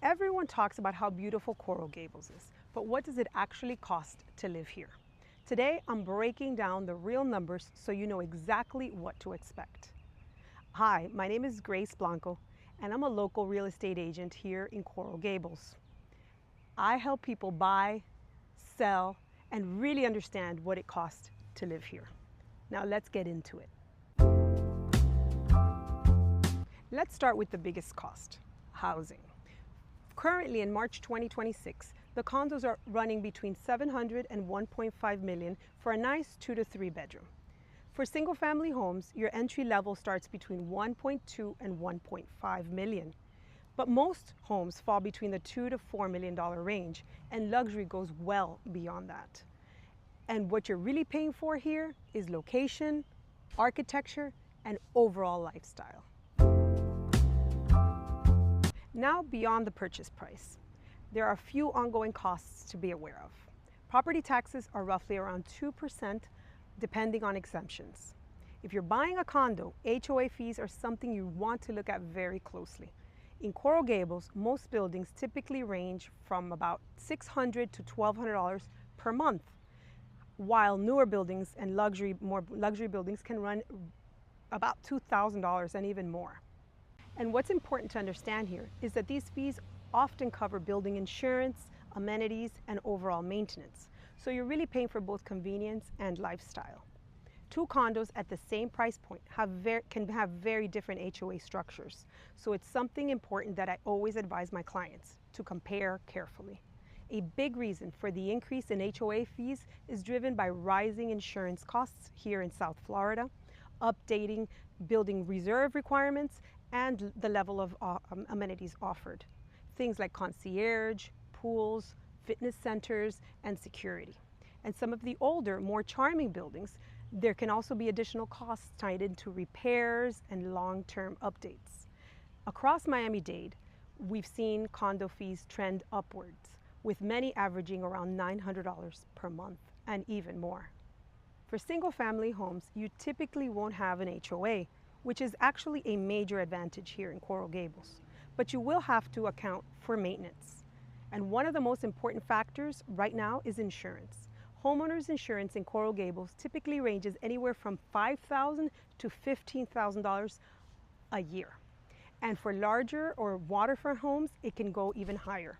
Everyone talks about how beautiful Coral Gables is, but what does it actually cost to live here? Today, I'm breaking down the real numbers so you know exactly what to expect. Hi, my name is Grace Blanco, and I'm a local real estate agent here in Coral Gables. I help people buy, sell, and really understand what it costs to live here. Now let's get into it. Let's start with the biggest cost, housing. Currently in March 2026, the condos are running between $700,000 and $1.5 million for a nice 2 to 3 bedroom. For single family homes, your entry level starts between 1.2 and 1.5 million. But most homes fall between the $2 to $4 million range, and luxury goes well beyond that. And what you're really paying for here is location, architecture, and overall lifestyle. Now, beyond the purchase price, there are a few ongoing costs to be aware of. Property taxes are roughly around 2% depending on exemptions. If you're buying a condo, HOA fees are something you want to look at very closely. In Coral Gables, most buildings typically range from about $600 to $1,200 per month, while newer buildings and more luxury buildings can run about $2,000 and even more. And what's important to understand here is that these fees often cover building insurance, amenities, and overall maintenance. So you're really paying for both convenience and lifestyle. Two condos at the same price point can have very different HOA structures. So it's something important that I always advise my clients to compare carefully. A big reason for the increase in HOA fees is driven by rising insurance costs here in South Florida, updating building reserve requirements, and the level of amenities offered. Things like concierge, pools, fitness centers, and security. And some of the older, more charming buildings, there can also be additional costs tied into repairs and long-term updates. Across Miami-Dade, we've seen condo fees trend upwards, with many averaging around $900 per month and even more. For single-family homes, you typically won't have an HOA, which is actually a major advantage here in Coral Gables. But you will have to account for maintenance. And one of the most important factors right now is insurance. Homeowners insurance in Coral Gables typically ranges anywhere from $5,000 to $15,000 a year. And for larger or waterfront homes, it can go even higher.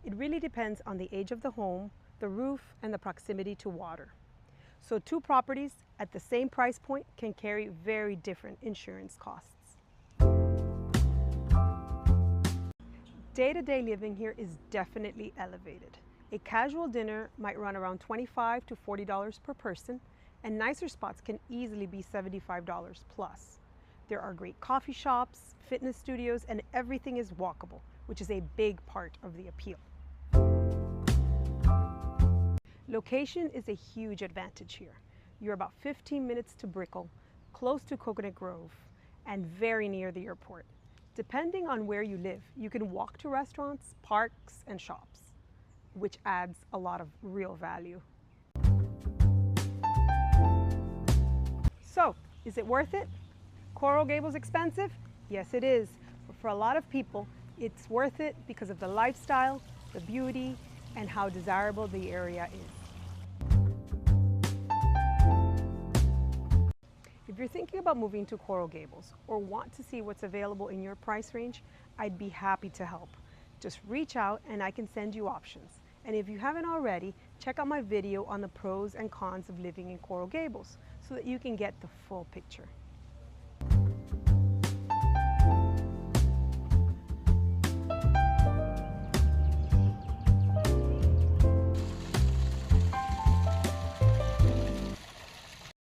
It really depends on the age of the home, the roof, and the proximity to water. So two properties at the same price point can carry very different insurance costs. Day-to-day living here is definitely elevated. A casual dinner might run around $25 to $40 per person, and nicer spots can easily be $75 plus. There are great coffee shops, fitness studios, and everything is walkable, which is a big part of the appeal. Location is a huge advantage here. You're about 15 minutes to Brickell, close to Coconut Grove, and very near the airport. Depending on where you live, you can walk to restaurants, parks, and shops, which adds a lot of real value. So, is it worth it? Coral Gables expensive? Yes, it is. But for a lot of people, it's worth it because of the lifestyle, the beauty, and how desirable the area is. If you're thinking about moving to Coral Gables or want to see what's available in your price range, I'd be happy to help. Just reach out and I can send you options. And if you haven't already, check out my video on the pros and cons of living in Coral Gables so that you can get the full picture.